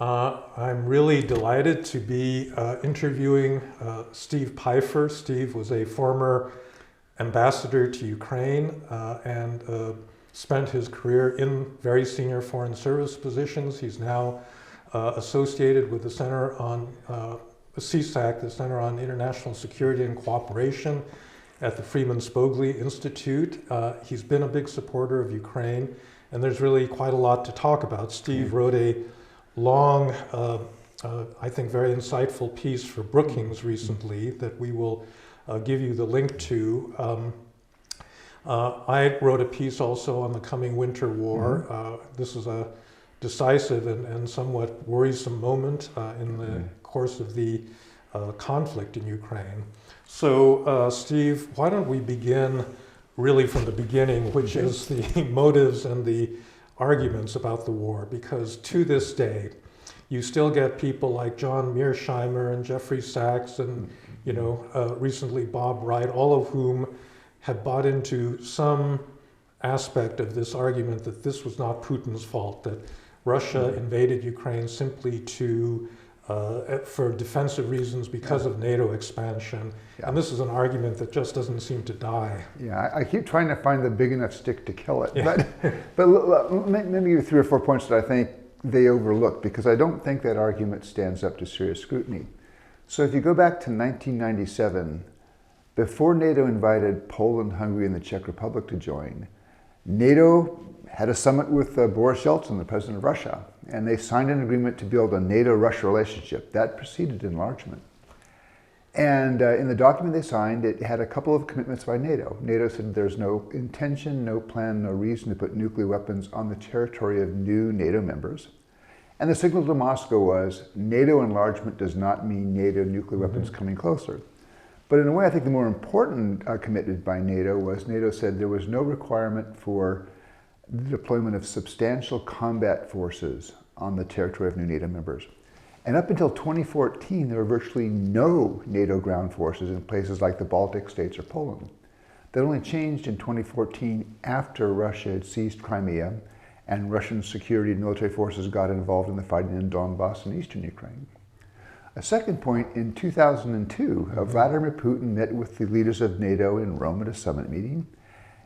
I'm really delighted to be interviewing Steve Pifer. Steve was a former ambassador to Ukraine and spent his career in very senior foreign service positions. He's now associated with the Center on CSAC, the Center on International Security and Cooperation at the Freeman Spogli Institute. He's been a big supporter of Ukraine, and there's really quite a lot to talk about. Steve wrote a long, I think very insightful piece for Brookings recently that we will give you the link to. I wrote a piece also on the coming winter war. This is a decisive and somewhat worrisome moment in the course of the conflict in Ukraine. So Steve, why don't we begin really from the beginning, which is the motives and the arguments about the war, because to this day, you still get people like John Mearsheimer and Jeffrey Sachs and, recently Bob Wright, all of whom have bought into some aspect of this argument that this was not Putin's fault, that Russia invaded Ukraine simply for defensive reasons because of NATO expansion. And this is an argument that just doesn't seem to die. Yeah, I keep trying to find the big enough stick to kill it. But let me give you 3 or 4 points that I think they overlook, because I don't think that argument stands up to serious scrutiny. So if you go back to 1997, before NATO invited Poland, Hungary, and the Czech Republic to join, NATO had a summit with Boris Yeltsin, the president of Russia, and they signed an agreement to build a NATO-Russia relationship. That preceded enlargement. And in the document they signed, it had a couple of commitments by NATO. NATO said there's no intention, no plan, no reason to put nuclear weapons on the territory of new NATO members. And the signal to Moscow was NATO enlargement does not mean NATO nuclear weapons coming closer. But in a way, I think the more important commitment by NATO was NATO said there was no requirement for the deployment of substantial combat forces on the territory of new NATO members. And up until 2014, there were virtually no NATO ground forces in places like the Baltic states or Poland. That only changed in 2014 after Russia had seized Crimea and Russian security and military forces got involved in the fighting in Donbass and eastern Ukraine. A second point, in 2002, Vladimir Putin met with the leaders of NATO in Rome at a summit meeting.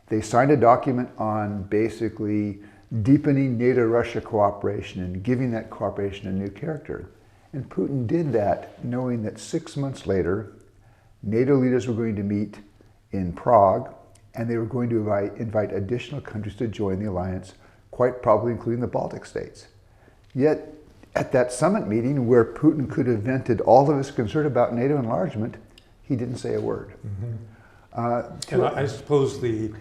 They signed a document on basically deepening NATO-Russia cooperation and giving that cooperation a new character. And Putin did that knowing that 6 months later, NATO leaders were going to meet in Prague, and they were going to invite additional countries to join the alliance, quite probably including the Baltic states. Yet, at that summit meeting where Putin could have vented all of his concern about NATO enlargement, he didn't say a word. And I suppose the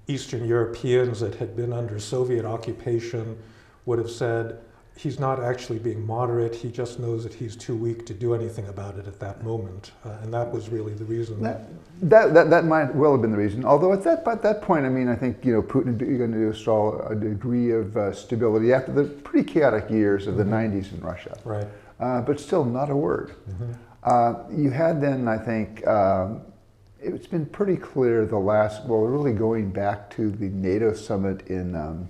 Eastern Europeans that had been under Soviet occupation would have said, he's not actually being moderate, he just knows that he's too weak to do anything about it at that moment. And that was really the reason. That might well have been the reason. Although at that point, I think Putin had begun to install a degree of stability after the pretty chaotic years of the 90s in Russia. Right. But still not a word. You had then, I think, it's been pretty clear really going back to the NATO summit in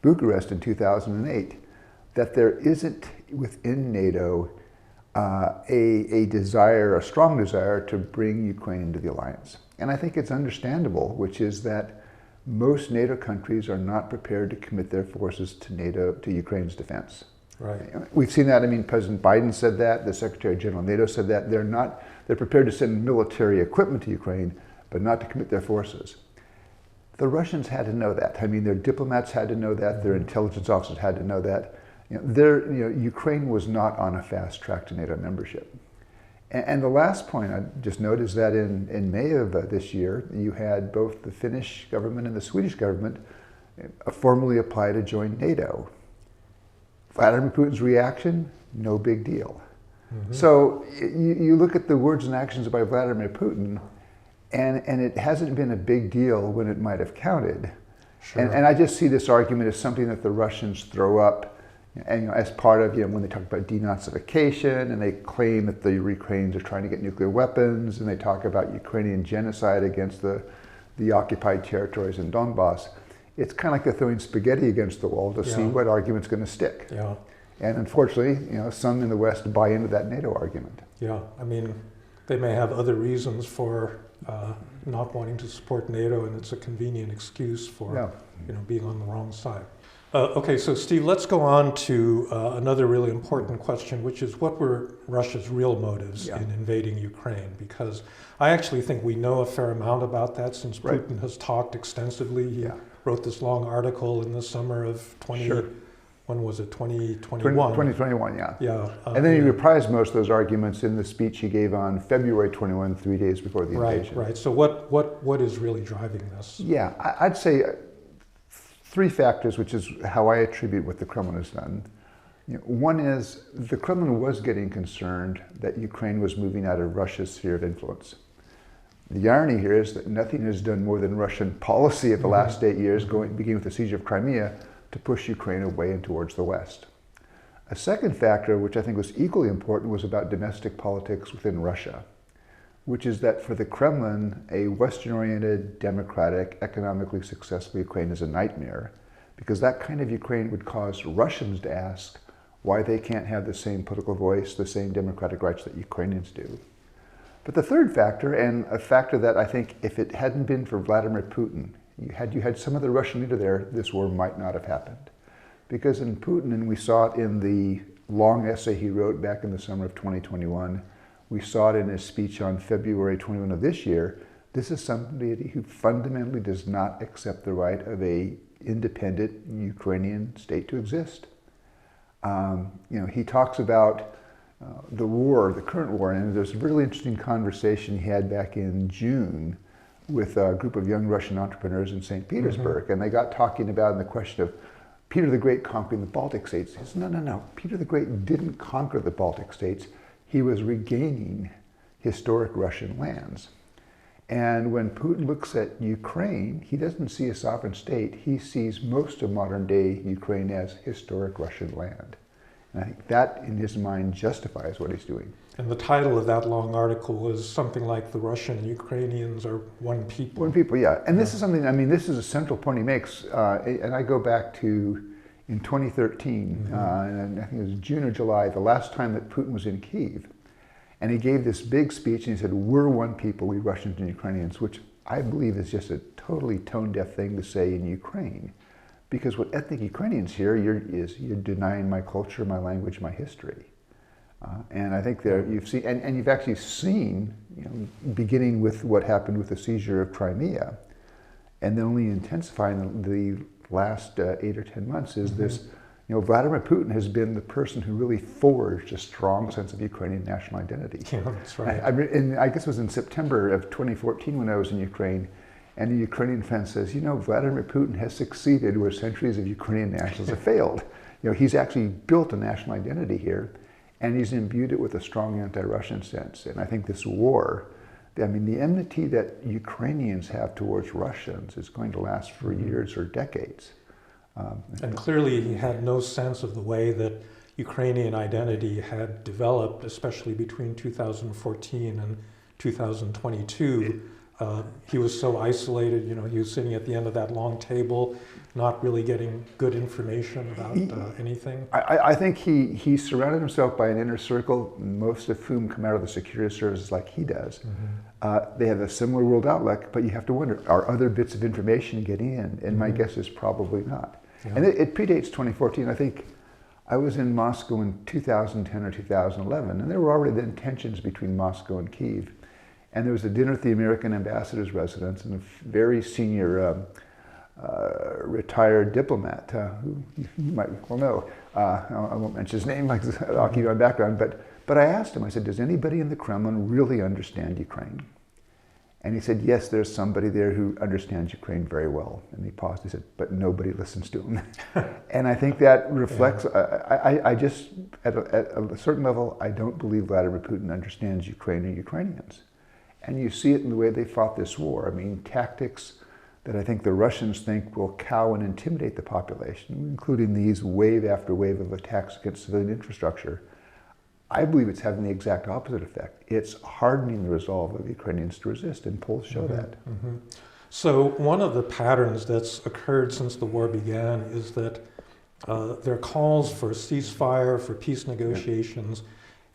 Bucharest in 2008, that there isn't within NATO a strong desire to bring Ukraine into the alliance. And I think it's understandable, which is that most NATO countries are not prepared to commit their forces to Ukraine's defense. Right. We've seen that. President Biden said that, the Secretary General of NATO said that. They're prepared to send military equipment to Ukraine, but not to commit their forces. The Russians had to know that. Their diplomats had to know that, their intelligence officers had to know that. Ukraine was not on a fast track to NATO membership. And the last point I just note is that in May of this year, you had both the Finnish government and the Swedish government formally apply to join NATO. Vladimir Putin's reaction, no big deal. So you look at the words and actions by Vladimir Putin, and it hasn't been a big deal when it might have counted. Sure. And I just see this argument as something that the Russians throw up and as part of when they talk about denazification, and they claim that the Ukrainians are trying to get nuclear weapons, and they talk about Ukrainian genocide against the occupied territories in Donbass. It's kind of like they're throwing spaghetti against the wall to see what argument's going to stick. Yeah. And unfortunately, some in the West buy into that NATO argument. Yeah, I mean, they may have other reasons for not wanting to support NATO, and it's a convenient excuse for being on the wrong side. Okay, so Steve, let's go on to another really important question, which is what were Russia's real motives in invading Ukraine? Because I actually think we know a fair amount about that since Putin has talked extensively. He wrote this long article in the summer of when was it, 2021? 2021, yeah. Yeah. And then he reprised most of those arguments in the speech he gave on February 21, 3 days before the invasion. Right. So what is really driving this? Yeah, I'd say three factors, which is how I attribute what the Kremlin has done. One is the Kremlin was getting concerned that Ukraine was moving out of Russia's sphere of influence. The irony here is that nothing has done more than Russian policy of the last 8 years, beginning with the siege of Crimea, to push Ukraine away and towards the West. A second factor, which I think was equally important, was about domestic politics within Russia, which is that for the Kremlin, a Western-oriented, democratic, economically successful Ukraine is a nightmare, because that kind of Ukraine would cause Russians to ask why they can't have the same political voice, the same democratic rights that Ukrainians do. But the third factor, and a factor that I think if it hadn't been for Vladimir Putin, you had some other Russian leader there, this war might not have happened. Because in Putin, and we saw it in the long essay he wrote back in the summer of 2021, we saw it in his speech on February 21 of this year, this is somebody who fundamentally does not accept the right of an independent Ukrainian state to exist. He talks about the war, the current war, and there's a really interesting conversation he had back in June with a group of young Russian entrepreneurs in St. Petersburg, and they got talking about the question of Peter the Great conquering the Baltic states. He says, no, Peter the Great didn't conquer the Baltic states. He was regaining historic Russian lands. And when Putin looks at Ukraine, he doesn't see a sovereign state. He sees most of modern day Ukraine as historic Russian land. And I think that, in his mind, justifies what he's doing. And the title of that long article was something like "The Russian and Ukrainians are one people." One people, yeah. And this is something, this is a central point he makes. And I go back to, in 2013, and I think it was June or July, the last time that Putin was in Kyiv. And he gave this big speech and he said, we're one people, we Russians and Ukrainians, which I believe is just a totally tone-deaf thing to say in Ukraine. Because what ethnic Ukrainians hear is you're denying my culture, my language, my history. And I think there you've seen, and you've actually seen, beginning with what happened with the seizure of Crimea, and then only intensifying the last 8 or 10 months is this, Vladimir Putin has been the person who really forged a strong sense of Ukrainian national identity. Yeah, that's right. I guess it was in September of 2014 when I was in Ukraine, and a Ukrainian friend says, Vladimir Putin has succeeded where centuries of Ukrainian nationals have failed. He's actually built a national identity here, and he's imbued it with a strong anti-Russian sense. And I think this war, the enmity that Ukrainians have towards Russians is going to last for years or decades. And clearly he had no sense of the way that Ukrainian identity had developed, especially between 2014 and 2022. He was so isolated, he was sitting at the end of that long table, not really getting good information about anything. I think he surrounded himself by an inner circle, most of whom come out of the security services like he does. They have a similar world outlook, but you have to wonder, are other bits of information getting in? And my guess is probably not. Yeah. And it predates 2014. I think I was in Moscow in 2010 or 2011, and there were already then tensions between Moscow and Kyiv. And there was a dinner at the American ambassador's residence, and a very senior retired diplomat, who you might well know. I won't mention his name, I'll keep you on background, but I asked him, I said, does anybody in the Kremlin really understand Ukraine? And he said, yes, there's somebody there who understands Ukraine very well. And he paused, he said, but nobody listens to him. And I think that reflects, I just, at a certain level, I don't believe Vladimir Putin understands Ukraine or Ukrainians. And you see it in the way they fought this war. Tactics that I think the Russians think will cow and intimidate the population, including these wave after wave of attacks against civilian infrastructure. I believe it's having the exact opposite effect. It's hardening the resolve of the Ukrainians to resist, and polls show that. So one of the patterns that's occurred since the war began is that There are calls for ceasefire, for peace negotiations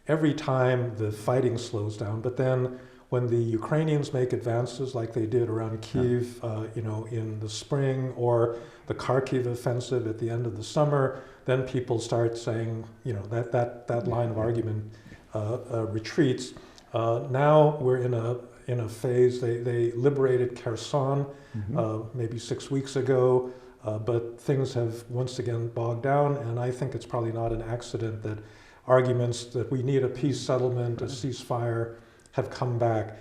every time the fighting slows down. But then when the Ukrainians make advances like they did around Kyiv, in the spring, or the Kharkiv offensive at the end of the summer, then people start saying, that line of argument retreats. Now we're in a phase. They liberated Kherson maybe 6 weeks ago, but things have once again bogged down. And I think it's probably not an accident that arguments that we need a peace settlement, a ceasefire, have come back.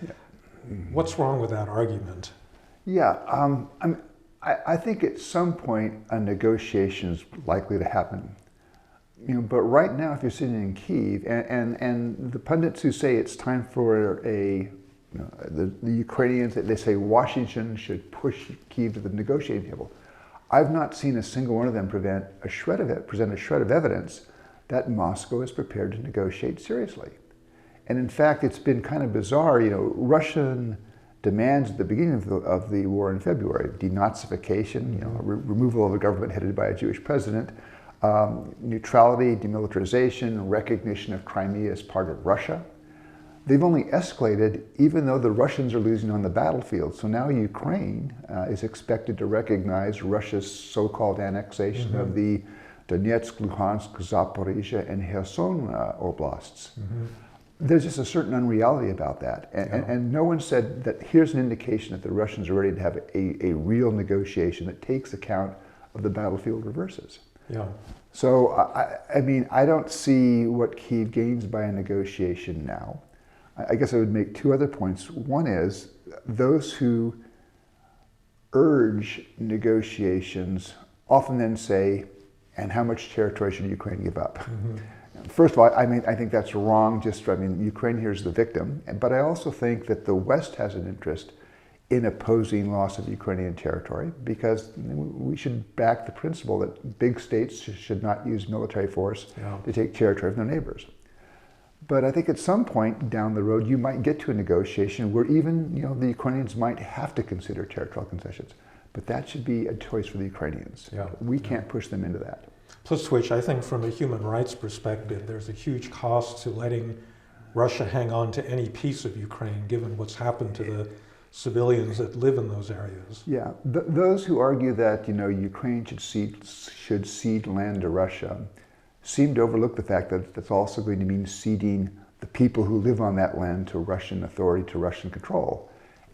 What's wrong with that argument? Yeah, I think at some point a negotiation is likely to happen. But right now, if you're sitting in Kyiv, and the pundits who say it's time for the Ukrainians, they say Washington should push Kyiv to the negotiating table. I've not seen a single one of them present a shred of evidence that Moscow is prepared to negotiate seriously. And in fact, it's been kind of bizarre. Russian demands at the beginning of the war in February, denazification, removal of a government headed by a Jewish president, neutrality, demilitarization, recognition of Crimea as part of Russia. They've only escalated even though the Russians are losing on the battlefield. So now Ukraine is expected to recognize Russia's so-called annexation of the Donetsk, Luhansk, Zaporizhia, and Kherson oblasts. There's just a certain unreality about that. And no one said that here's an indication that the Russians are ready to have a real negotiation that takes account of the battlefield reverses. Yeah. So, I don't see what Kyiv gains by a negotiation now. I guess I would make two other points. One is those who urge negotiations often then say, and how much territory should Ukraine give up? First of all, I think that's wrong. Ukraine here is the victim. But I also think that the West has an interest in opposing loss of Ukrainian territory because we should back the principle that big states should not use military force to take territory from their neighbors. But I think at some point down the road, you might get to a negotiation where even the Ukrainians might have to consider territorial concessions. But that should be a choice for the Ukrainians. We can't push them into that. Plus which, I think from a human rights perspective, there's a huge cost to letting Russia hang on to any piece of Ukraine, given what's happened to the civilians that live in those areas. Yeah, those who argue that Ukraine should cede land to Russia seem to overlook the fact that that's also going to mean ceding the people who live on that land to Russian authority, to Russian control.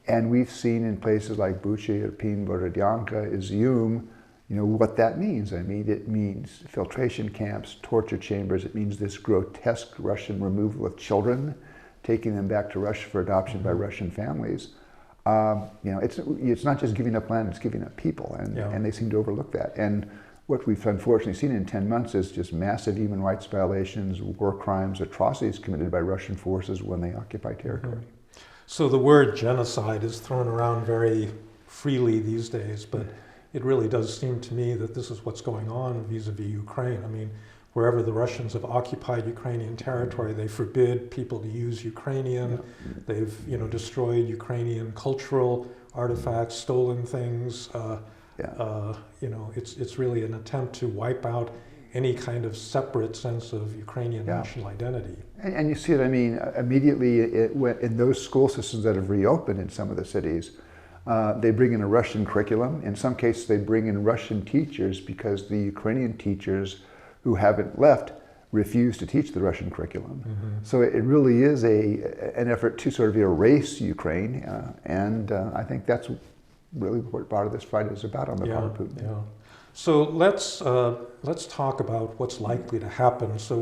And we've seen in places like Bucha, Irpin, Borodyanka, Izium, what that means. It means filtration camps, torture chambers. It means this grotesque Russian removal of children, taking them back to Russia for adoption by Russian families. It's not just giving up land, it's giving up people, and they seem to overlook that. And what we've unfortunately seen in 10 months is just massive human rights violations, war crimes, atrocities committed by Russian forces when they occupy territory. So the word genocide is thrown around very freely these days, but it really does seem to me that this is what's going on vis-a-vis Ukraine. Wherever the Russians have occupied Ukrainian territory, they forbid people to use Ukrainian. They've destroyed Ukrainian cultural artifacts, stolen things. It's really an attempt to wipe out any kind of separate sense of Ukrainian national identity. And you see it, immediately in those school systems that have reopened in some of the cities, they bring in a Russian curriculum. In some cases, they bring in Russian teachers because the Ukrainian teachers who haven't left refuse to teach the Russian curriculum. So it really is an effort to sort of erase Ukraine, and I think that's really what part of this fight is about on the part of Putin. Yeah. So let's talk about what's likely to happen. So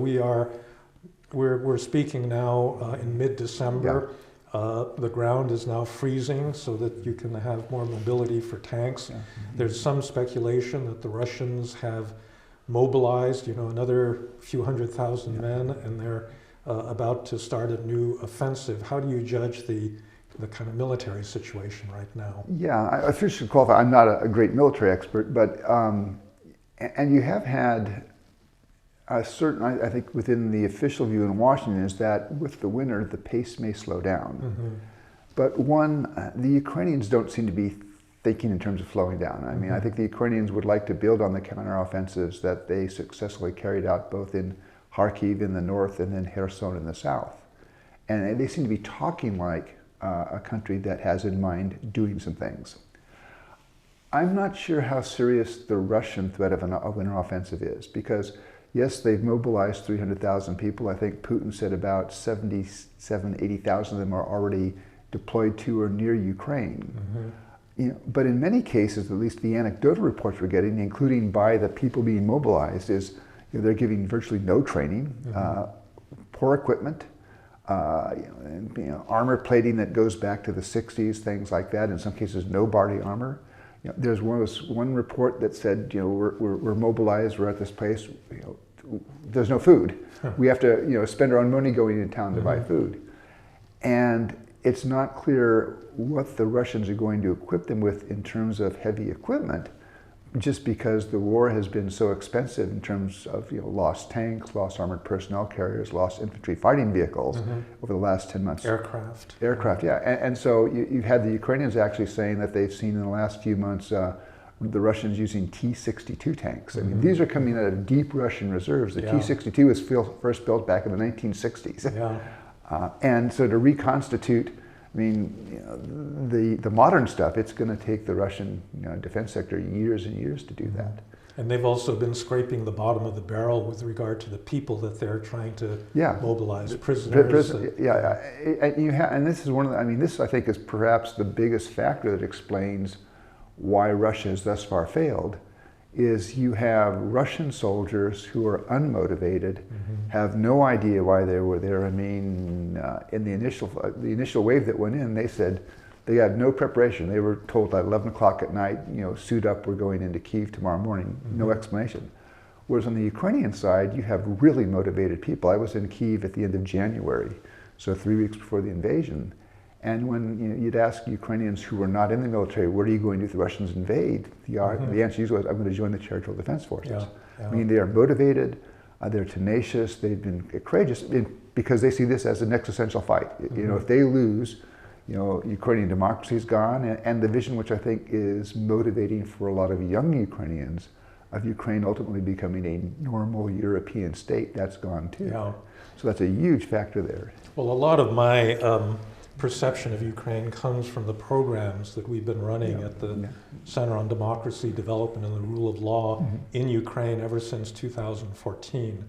we're speaking now in mid-December. The ground is now freezing so that you can have more mobility for tanks. There's some speculation that the Russians have mobilized, another few 100,000 men, and they're about to start a new offensive. How do you judge the kind of military situation right now? Yeah, I first should qualify, I'm not a great military expert, but, and you have had a certain, I think within the official view in Washington is that with the winter, the pace may slow down. But the Ukrainians don't seem to be thinking in terms of slowing down. I mean, I think the Ukrainians would like to build on the counteroffensives that they successfully carried out both in Kharkiv in the north and then Kherson in the south. And they seem to be talking like a country that has in mind doing some things. I'm not sure how serious the Russian threat of an offensive is, because yes, they've mobilized 300,000 people. I think Putin said about 80,000 of them are already deployed to or near Ukraine. You know, but in many cases, at least the anecdotal reports we're getting, including by the people being mobilized, is they're giving virtually no training, poor equipment, armor plating that goes back to the 60s, things like that. In some cases, no body armor. There's one report that said, we're mobilized, we're at this place, there's no food. We have to, spend our own money going into town to buy food. And it's not clear what the Russians are going to equip them with in terms of heavy equipment, just because the war has been so expensive in terms of lost tanks, lost armored personnel carriers, lost infantry fighting vehicles over the last 10 months. Aircraft, yeah. And so you've had the Ukrainians actually saying that they've seen in the last few months the Russians using T-62 tanks. I mean, these are coming out of deep Russian reserves. The T-62 was first built back in the 1960s. And so to reconstitute, I mean, the modern stuff, it's going to take the Russian defense sector years and years to do that. And they've also been scraping the bottom of the barrel with regard to the people that they're trying to mobilize, prisoners. And this is one of the, this I think is perhaps the biggest factor that explains why Russia has thus far failed, is you have Russian soldiers who are unmotivated, have no idea why they were there. I mean, in the initial wave that went in, they said they had no preparation. They were told at 11 o'clock at night, suit up, we're going into Kyiv tomorrow morning. No explanation. Whereas on the Ukrainian side, you have really motivated people. I was in Kyiv at the end of January, so 3 weeks before the invasion. And when you'd ask Ukrainians who were not in the military, what are you going to do if the Russians invade? The answer usually was, I'm going to join the territorial defense forces. I mean, they are motivated, they're tenacious, they've been courageous, because they see this as an existential fight. If they lose, Ukrainian democracy is gone, and the vision which I think is motivating for a lot of young Ukrainians of Ukraine ultimately becoming a normal European state, that's gone too. So that's a huge factor there. Well, a lot of my perception of Ukraine comes from the programs that we've been running at the Center on Democracy, Development, and the Rule of Law in Ukraine ever since 2014.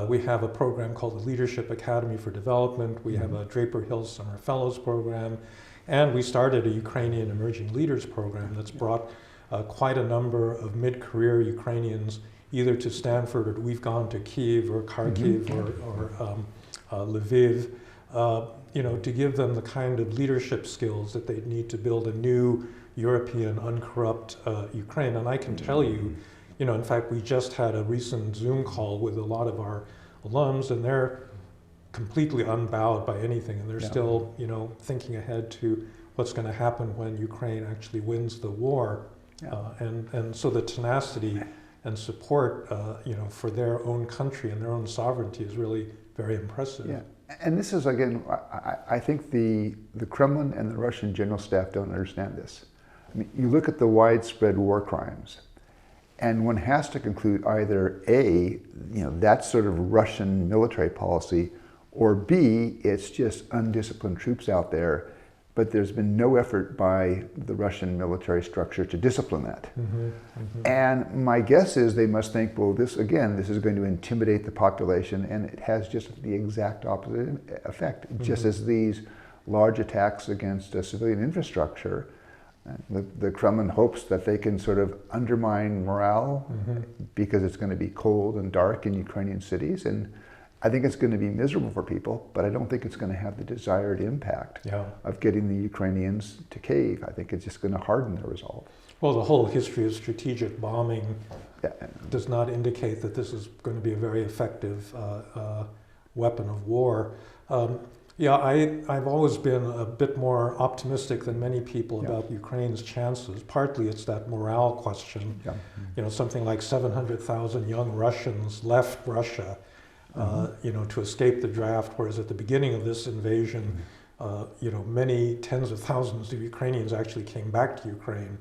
We have a program called the Leadership Academy for Development. We have a Draper Hill Summer Fellows program. And we started a Ukrainian Emerging Leaders program that's brought quite a number of mid-career Ukrainians either to Stanford, or we've gone to Kyiv or Kharkiv or Lviv, to give them the kind of leadership skills that they need to build a new European, uncorrupt Ukraine. And I can tell you, in fact, we just had a recent Zoom call with a lot of our alums, and they're completely unbowed by anything, and they're still, thinking ahead to what's going to happen when Ukraine actually wins the war. And so the tenacity and support, for their own country and their own sovereignty is really very impressive. And this is, again, I think the Kremlin and the Russian General Staff don't understand this. I mean, you look at the widespread war crimes, and one has to conclude either A, that's sort of Russian military policy, or B, it's just undisciplined troops out there, but there's been no effort by the Russian military structure to discipline that. And my guess is they must think, well, this is going to intimidate the population, and it has just the exact opposite effect. Just as these large attacks against civilian infrastructure, the Kremlin hopes that they can sort of undermine morale because it's going to be cold and dark in Ukrainian cities. And I think it's going to be miserable for people, but I don't think it's going to have the desired impact of getting the Ukrainians to cave. I think it's just going to harden their resolve. Well, the whole history of strategic bombing does not indicate that this is going to be a very effective weapon of war. I've always been a bit more optimistic than many people about Ukraine's chances. Partly it's that morale question. Something like 700,000 young Russians left Russia to escape the draft, whereas at the beginning of this invasion, many tens of thousands of Ukrainians actually came back to Ukraine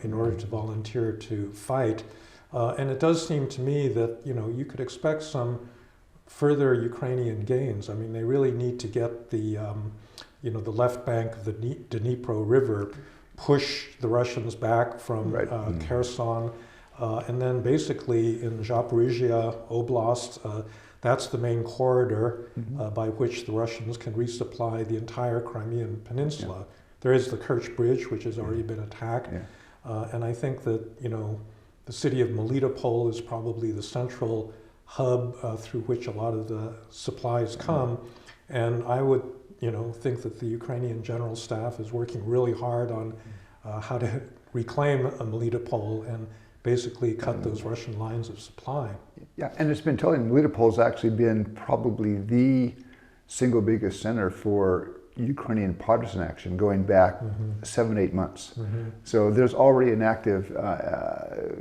in order to volunteer to fight. And it does seem to me that, you could expect some further Ukrainian gains. I mean, they really need to get the left bank of the Dnipro River, push the Russians back from Kherson, and then basically in Zaporizhia Oblast, that's the main corridor by which the Russians can resupply the entire Crimean Peninsula. Yeah. There is the Kerch Bridge, which has already been attacked, and I think that the city of Melitopol is probably the central hub through which a lot of the supplies come, and I would think that the Ukrainian General Staff is working really hard on how to reclaim Melitopol and basically cut those Russian lines of supply. Yeah, and it's been telling, Melitopol has actually been probably the single biggest center for Ukrainian partisan action going back 7-8 months. So there's already an active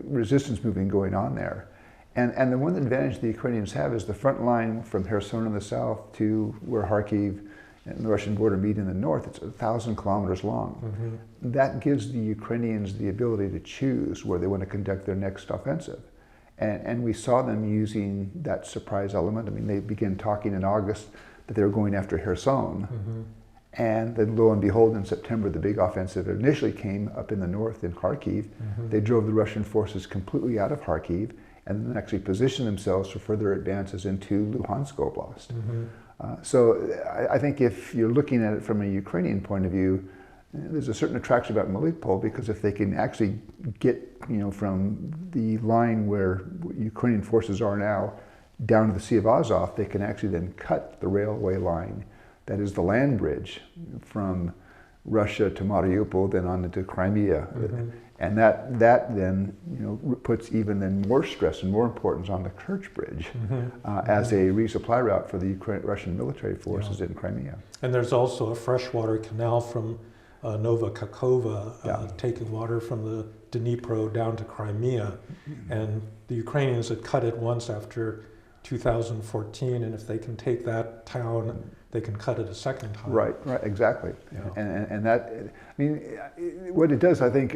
resistance movement going on there. And the one advantage the Ukrainians have is the front line from Kherson in the south to where Kharkiv and the Russian border meet in the north. It's 1,000 kilometers long. That gives the Ukrainians the ability to choose where they want to conduct their next offensive. And we saw them using that surprise element. I mean, they began talking in August that they were going after Kherson. And then lo and behold, in September, the big offensive initially came up in the north in Kharkiv. They drove the Russian forces completely out of Kharkiv and then actually positioned themselves for further advances into Luhansk Oblast. So I think if you're looking at it from a Ukrainian point of view, there's a certain attraction about Melitopol, because if they can actually get from the line where Ukrainian forces are now down to the Sea of Azov, they can actually then cut the railway line, that is the land bridge from Russia to Mariupol, then on into Crimea. And that then puts even then more stress and more importance on the Kerch Bridge as a resupply route for the Russian military forces in Crimea. And there's also a freshwater canal from Nova Kakhovka taking water from the Dnipro down to Crimea. And the Ukrainians had cut it once after 2014, and if they can take that town, they can cut it a second time. Right, exactly. And that, I mean, what it does, I think,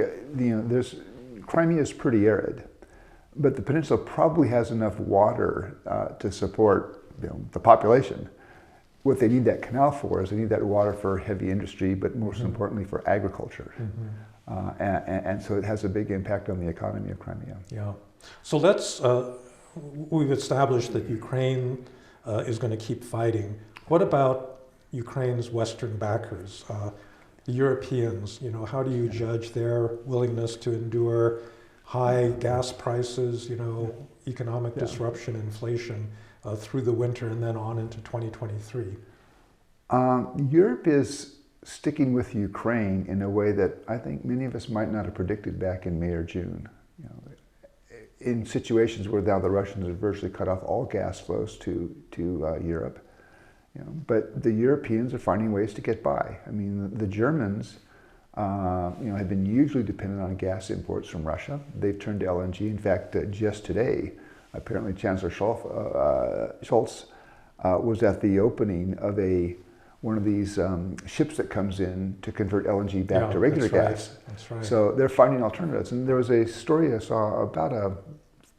Crimea is pretty arid, but the peninsula probably has enough water to support the population. What they need that canal for is they need that water for heavy industry, but most importantly for agriculture. And so it has a big impact on the economy of Crimea. Yeah. So we've established that Ukraine is going to keep fighting. What about Ukraine's Western backers, the Europeans? How do you judge their willingness to endure high gas prices, economic disruption, inflation through the winter and then on into 2023? Europe is sticking with Ukraine in a way that I think many of us might not have predicted back in May or June. In situations where now the Russians have virtually cut off all gas flows to Europe. But the Europeans are finding ways to get by. I mean, the Germans, have been hugely dependent on gas imports from Russia. They've turned to LNG. In fact, just today, apparently Chancellor Scholz was at the opening of one of these ships that comes in to convert LNG back to regular gas. That's right. So they're finding alternatives. And there was a story I saw about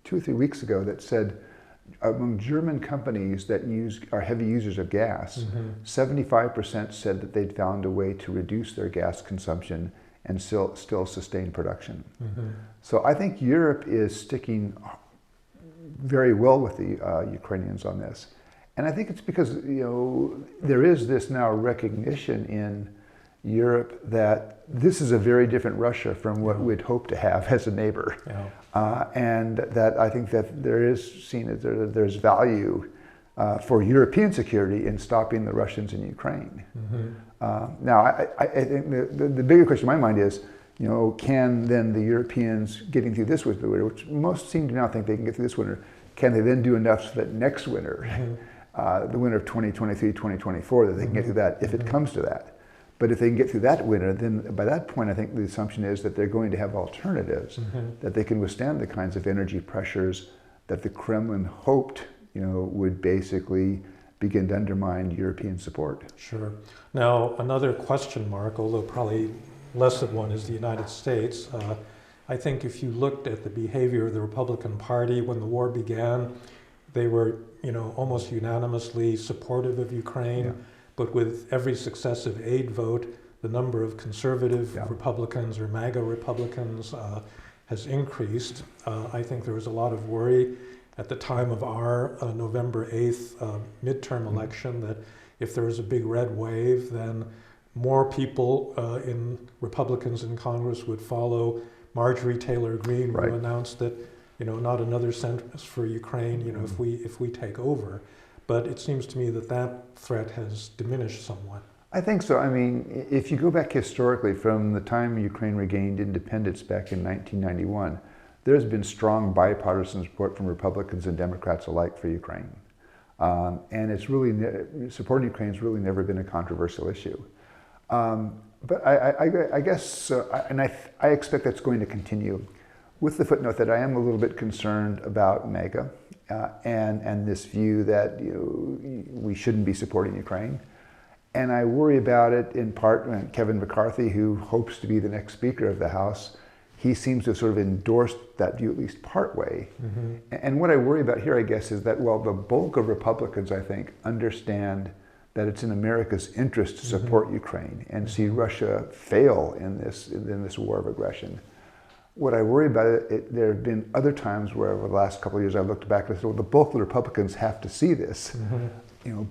2 or 3 weeks ago that said, among German companies that are heavy users of gas, 75% said that they'd found a way to reduce their gas consumption and still sustain production. So I think Europe is sticking very well with the Ukrainians on this. And I think it's because there is this now recognition in Europe that this is a very different Russia from what we'd hope to have as a neighbor. And that I think that there is seen that there's value for European security in stopping the Russians in Ukraine. Now, I think the bigger question in my mind is, can then the Europeans getting through this winter, which most seem to now think they can get through this winter, can they then do enough so that next winter, the winter of 2023, 2024, that they can get through that if it comes to that? But if they can get through that winter, then by that point, I think the assumption is that they're going to have alternatives, that they can withstand the kinds of energy pressures that the Kremlin hoped, would basically begin to undermine European support. Sure. Now, another question mark, although probably less of one, is the United States. I think if you looked at the behavior of the Republican Party when the war began, they were, almost unanimously supportive of Ukraine. Yeah. But with every successive aid vote, the number of conservative Republicans or MAGA Republicans has increased. I think there was a lot of worry at the time of our November 8th midterm election that if there was a big red wave, then more people Republicans in Congress would follow Marjorie Taylor Greene, who announced that, not another cent for Ukraine, if we take over. But it seems to me that that threat has diminished somewhat. I think so. I mean, if you go back historically from the time Ukraine regained independence back in 1991, there's been strong bipartisan support from Republicans and Democrats alike for Ukraine. And it's really, supporting Ukraine has really never been a controversial issue. But I guess, I expect that's going to continue, with the footnote that I am a little bit concerned about MAGA and this view that we shouldn't be supporting Ukraine. And I worry about it in part when Kevin McCarthy, who hopes to be the next Speaker of the House, he seems to have sort of endorsed that view at least part way. Mm-hmm. And what I worry about here, I guess, is that, the bulk of Republicans, I think, understand that it's in America's interest to support Ukraine and see Russia fail in this war of aggression. What I worry about there have been other times where over the last couple of years I looked back and said, the bulk of the Republicans have to see this,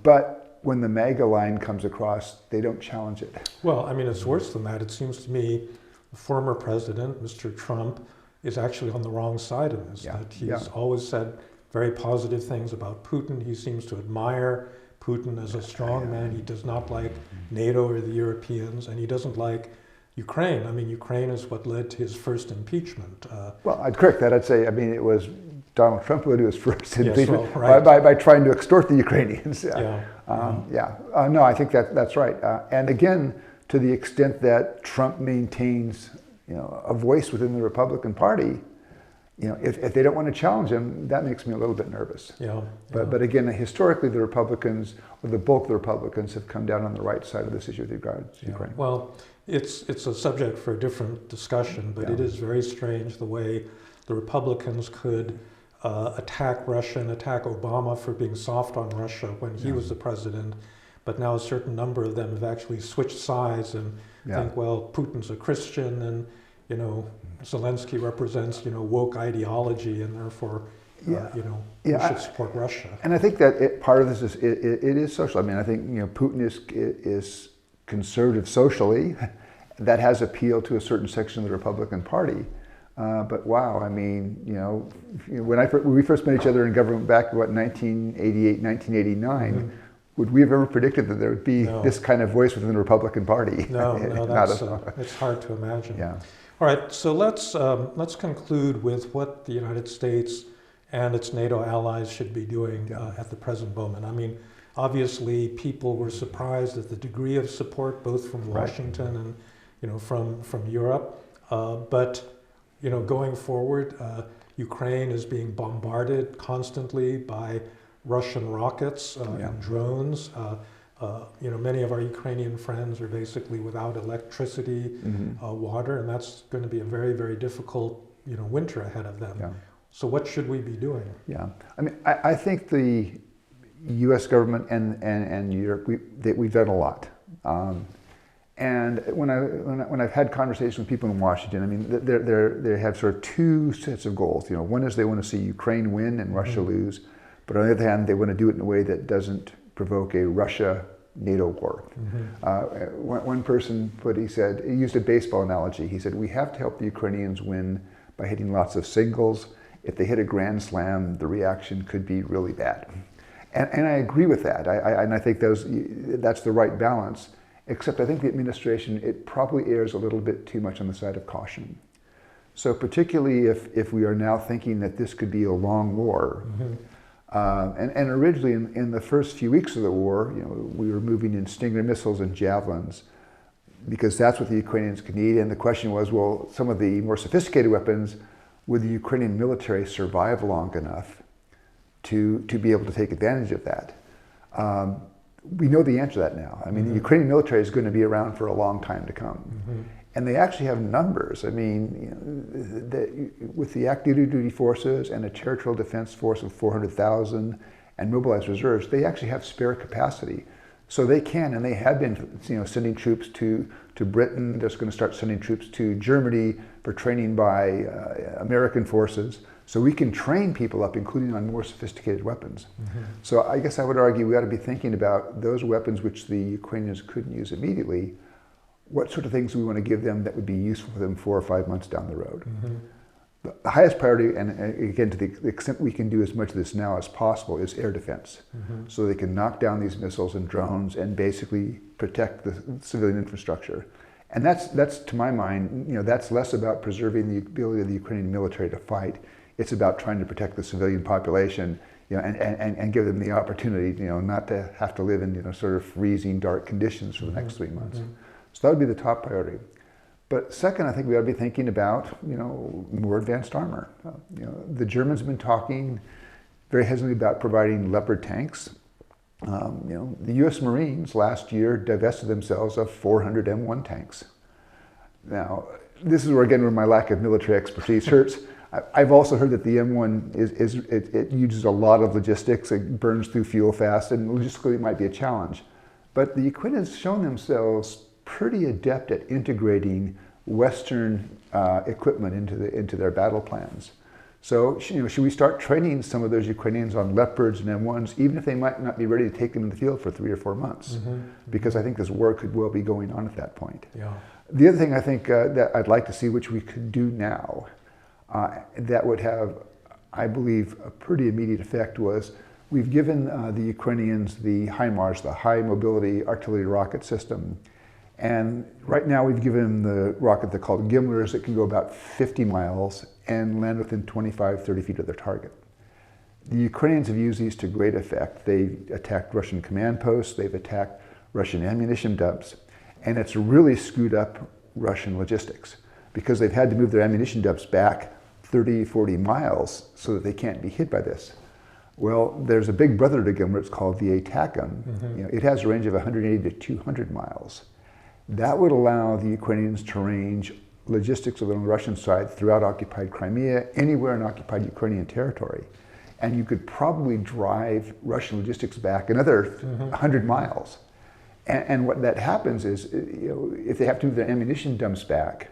but when the MAGA line comes across, they don't challenge it. Well, I mean, it's worse than that. It seems to me the former president, Mr. Trump, is actually on the wrong side of this. That he's always said very positive things about Putin. He seems to admire Putin as a strong man. He does not like NATO or the Europeans, and he doesn't like Ukraine. I mean, Ukraine is what led to his first impeachment. Well, I'd correct that. I'd say, it was Donald Trump who led to his first impeachment by trying to extort the Ukrainians. No, I think that's right. And again, to the extent that Trump maintains, a voice within the Republican Party, if they don't want to challenge him, that makes me a little bit nervous. But again, historically, the Republicans, or the bulk of the Republicans, have come down on the right side of this issue with regards to Ukraine. Well, it's a subject for a different discussion, but it is very strange the way the Republicans could attack Russia and attack Obama for being soft on Russia when he was the president. But now a certain number of them have actually switched sides and think, well, Putin's a Christian and, Zelensky represents, woke ideology and therefore, we should support Russia. And I think that part of this is, it is social. I mean, I think, Putin is conservative socially. That has appealed to a certain section of the Republican Party. But wow, I mean, when we first met each other in government back, 1988, 1989, would we have ever predicted that there would be this kind of voice within the Republican Party? No, it's hard to imagine. All right, so let's conclude with what the United States and its NATO allies should be doing at the present moment. I mean, obviously, people were surprised at the degree of support, both from Washington and from Europe, but going forward, Ukraine is being bombarded constantly by Russian rockets and drones. Many of our Ukrainian friends are basically without electricity, water, and that's going to be a very, very difficult, winter ahead of them. So what should we be doing? I mean, I think the U.S. government and Europe, we've done a lot. And when I've had conversations with people in Washington, I mean, they have sort of two sets of goals. One is they want to see Ukraine win and Russia lose, but on the other hand, they want to do it in a way that doesn't provoke a Russia-NATO war. One person he used a baseball analogy. He said, we have to help the Ukrainians win by hitting lots of singles. If they hit a grand slam, the reaction could be really bad. And I agree with that. I think that's the right balance. Except I think the administration, it probably errs a little bit too much on the side of caution. So particularly if we are now thinking that this could be a long war, and originally in the first few weeks of the war, we were moving in Stinger missiles and javelins because that's what the Ukrainians could need. And the question was, well, some of the more sophisticated weapons, would the Ukrainian military survive long enough to be able to take advantage of that? We know the answer to that now. I mean, the Ukrainian military is going to be around for a long time to come. And they actually have numbers. I mean, with the active duty forces and a territorial defense force of 400,000 and mobilized reserves, they actually have spare capacity. So they can, and they have been, sending troops to Britain. They're going to start sending troops to Germany for training by American forces. So we can train people up, including on more sophisticated weapons. So I guess I would argue we ought to be thinking about those weapons which the Ukrainians couldn't use immediately. What sort of things do we want to give them that would be useful for them 4 or 5 months down the road? The highest priority, and again, to the extent we can do as much of this now as possible, is air defense. So they can knock down these missiles and drones and basically protect the civilian infrastructure. And that's to my mind, that's less about preserving the ability of the Ukrainian military to fight. It's about trying to protect the civilian population, and give them the opportunity, not to have to live in, sort of freezing, dark conditions for the next 3 months. So that would be the top priority. But second, I think we ought to be thinking about, more advanced armor. The Germans have been talking very hesitantly about providing Leopard tanks. The U.S. Marines last year divested themselves of 400 M1 tanks. Now, this is where my lack of military expertise hurts. I've also heard that the M1 it uses a lot of logistics. It burns through fuel fast, and logistically it might be a challenge. But the Ukrainians have shown themselves pretty adept at integrating Western equipment into their battle plans. So, should we start training some of those Ukrainians on Leopards and M1s, even if they might not be ready to take them in the field for 3 or 4 months? Because I think this war could well be going on at that point. The other thing I think that I'd like to see, which we could do now, that would have, I believe, a pretty immediate effect, was we've given the Ukrainians the HIMARS, the High Mobility Artillery Rocket System. And right now we've given them the rocket they're called Gimlers that can go about 50 miles and land within 25, 30 feet of their target. The Ukrainians have used these to great effect. They've attacked Russian command posts, they've attacked Russian ammunition dumps, and it's really screwed up Russian logistics because they've had to move their ammunition dumps back 30, 40 miles so that they can't be hit by this. Well, there's a big brother to Gimler, it's called the ATACM. It has a range of 180 to 200 miles. That would allow the Ukrainians to range logistics on the Russian side throughout occupied Crimea, anywhere in occupied Ukrainian territory. And you could probably drive Russian logistics back another 100 miles. And what that happens is, if they have to move their ammunition dumps back,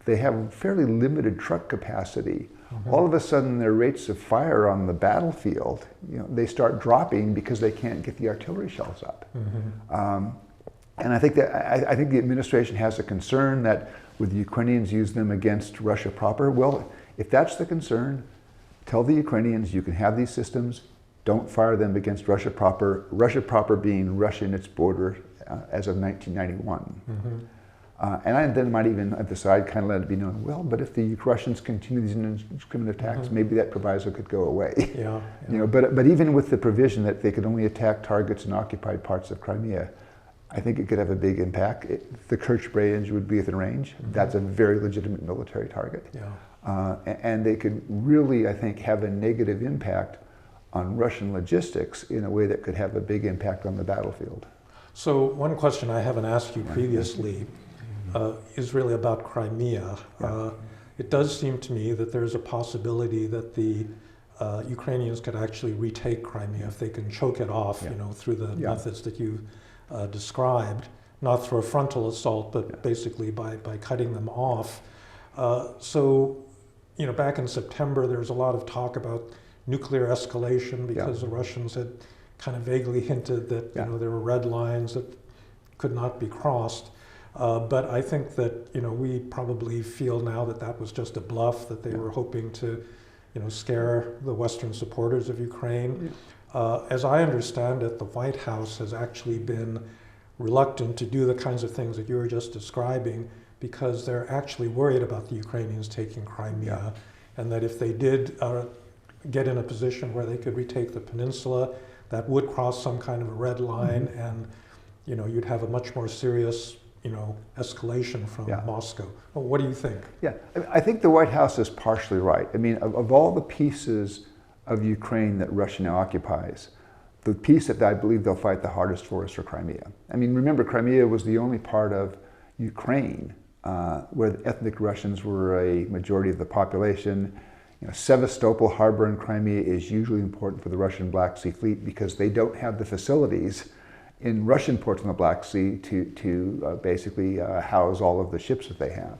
they have fairly limited truck capacity. All of a sudden, their rates of fire on the battlefield, they start dropping because they can't get the artillery shells up. And I think the administration has a concern that would the Ukrainians use them against Russia proper? Well, if that's the concern, tell the Ukrainians you can have these systems, don't fire them against Russia proper being Russia in its border as of 1991. And I then might even at the side kind of let it be known, well, but if the Russians continue these indiscriminate attacks, maybe that proviso could go away. But even with the provision that they could only attack targets in occupied parts of Crimea, I think it could have a big impact. The Kerch range would be within range. That's a very legitimate military target. And they could really, I think, have a negative impact on Russian logistics in a way that could have a big impact on the battlefield. So one question I haven't asked you previously is really about Crimea. It does seem to me that there's a possibility that the Ukrainians could actually retake Crimea if they can choke it off, through the methods that you described, not through a frontal assault, but basically by cutting them off. So, back in September, there was a lot of talk about nuclear escalation because the Russians had kind of vaguely hinted that there were red lines that could not be crossed. But I think that we probably feel now that that was just a bluff, that they were hoping to scare the Western supporters of Ukraine. As I understand it, the White House has actually been reluctant to do the kinds of things that you were just describing because they're actually worried about the Ukrainians taking Crimea, and that if they did get in a position where they could retake the peninsula, that would cross some kind of a red line, and you'd have a much more serious escalation from Moscow. Well, what do you think? I think the White House is partially right. I mean, of all the pieces of Ukraine that Russia now occupies, the piece that I believe they'll fight the hardest for is for Crimea. I mean, remember, Crimea was the only part of Ukraine where the ethnic Russians were a majority of the population. Sevastopol harbor in Crimea is usually important for the Russian Black Sea Fleet because they don't have the facilities in Russian ports on the Black Sea to basically house all of the ships that they have.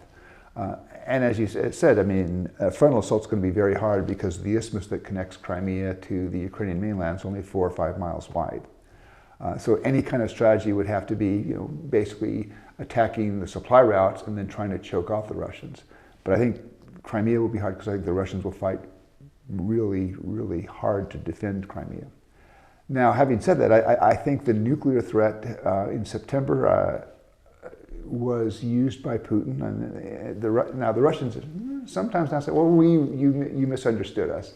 And as you said, I mean, frontal assault's going to be very hard because the isthmus that connects Crimea to the Ukrainian mainland is only 4 or 5 miles wide. So any kind of strategy would have to be, basically attacking the supply routes and then trying to choke off the Russians. But I think Crimea will be hard because I think the Russians will fight really, really hard to defend Crimea. Now, having said that, I think the nuclear threat in September was used by Putin. And now the Russians sometimes now say, well, you misunderstood us.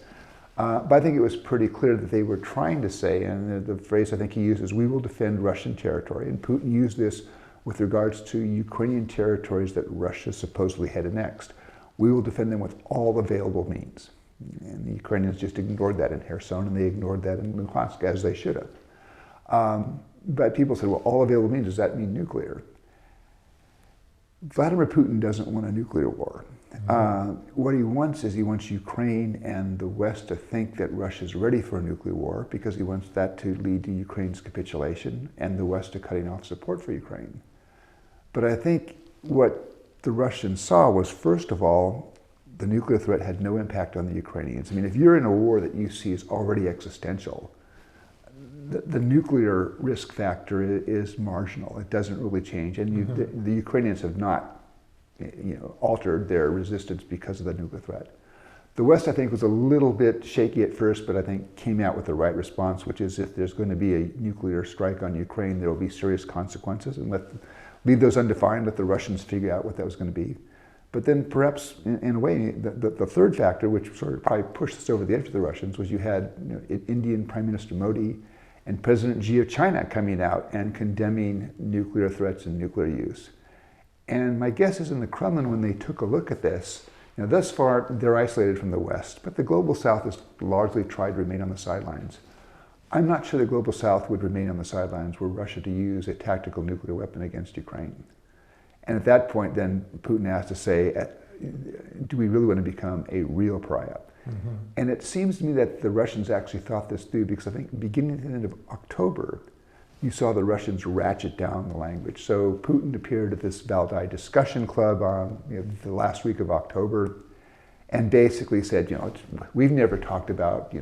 But I think it was pretty clear that they were trying to say, and the phrase I think he used is, we will defend Russian territory. And Putin used this with regards to Ukrainian territories that Russia supposedly had annexed. We will defend them with all available means. And the Ukrainians just ignored that in Kherson, and they ignored that in Luhansk, as they should have. But people said, well, all available means, does that mean nuclear? Vladimir Putin doesn't want a nuclear war. What he wants is he wants Ukraine and the West to think that Russia's ready for a nuclear war because he wants that to lead to Ukraine's capitulation and the West to cutting off support for Ukraine. But I think what the Russians saw was, first of all, the nuclear threat had no impact on the Ukrainians. I mean, if you're in a war that you see is already existential, the nuclear risk factor is marginal. It doesn't really change. And the Ukrainians have not altered their resistance because of the nuclear threat. The West, I think, was a little bit shaky at first, but I think came out with the right response, which is if there's going to be a nuclear strike on Ukraine, there will be serious consequences, and leave those undefined, let the Russians figure out what that was going to be. But then perhaps, in a way, the third factor, which sort of probably pushed us over the edge of the Russians, was you had Indian Prime Minister Modi and President Xi of China coming out and condemning nuclear threats and nuclear use. And my guess is in the Kremlin, when they took a look at this, thus far they're isolated from the West, but the Global South has largely tried to remain on the sidelines. I'm not sure the Global South would remain on the sidelines were Russia to use a tactical nuclear weapon against Ukraine. And at that point, then Putin has to say, do we really want to become a real pariah? And it seems to me that the Russians actually thought this through, because I think beginning at the end of October, you saw the Russians ratchet down the language. So Putin appeared at this Valdai discussion club on the last week of October and basically said, we've never talked about,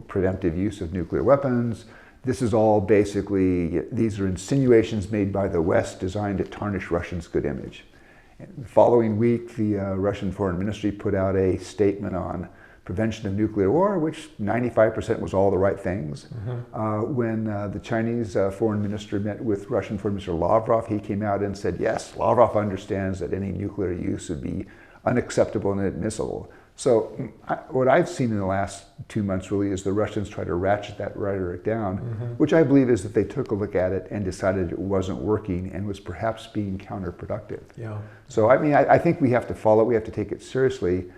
preventive use of nuclear weapons. This is all basically, these are insinuations made by the West designed to tarnish Russia's good image. And the following week, the Russian Foreign Ministry put out a statement on prevention of nuclear war, which 95% was all the right things. When the Chinese foreign minister met with Russian Foreign Minister Lavrov, he came out and said, yes, Lavrov understands that any nuclear use would be unacceptable and inadmissible. So what I've seen in the last 2 months really is the Russians try to ratchet that rhetoric down, which I believe is that they took a look at it and decided it wasn't working and was perhaps being counterproductive. So I mean, I think we have to follow it, we have to take it seriously.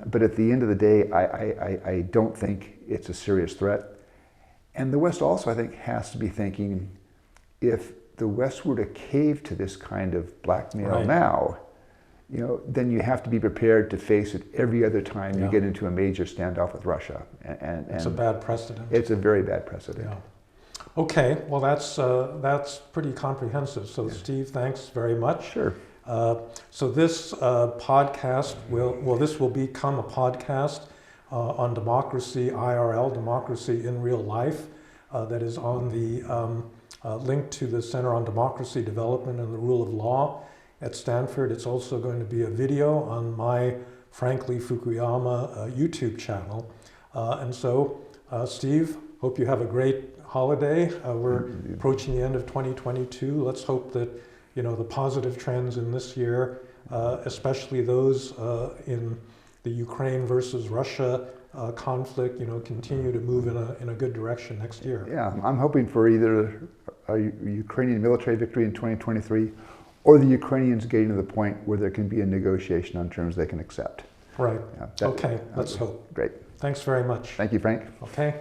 But at the end of the day, I don't think it's a serious threat. And the West also, I think, has to be thinking, if the West were to cave to this kind of blackmail now, then you have to be prepared to face it every other time you get into a major standoff with Russia. And it's a bad precedent. It's a very bad precedent. Okay, well that's pretty comprehensive. So Steve, thanks very much. Sure. So this podcast this will become a podcast on democracy IRL, democracy in real life, that is on the link to the Center on Democracy Development and the Rule of Law at Stanford. It's also going to be a video on my Frankly Fukuyama YouTube channel. And so, Steve, hope you have a great holiday. We're approaching the end of 2022. Let's hope that the positive trends in this year, especially those in the Ukraine versus Russia conflict, continue to move in a good direction next year. Yeah, I'm hoping for either a Ukrainian military victory in 2023 or the Ukrainians getting to the point where there can be a negotiation on terms they can accept. Right. Okay, let's hope. Great. Thanks very much. Thank you, Frank. Okay.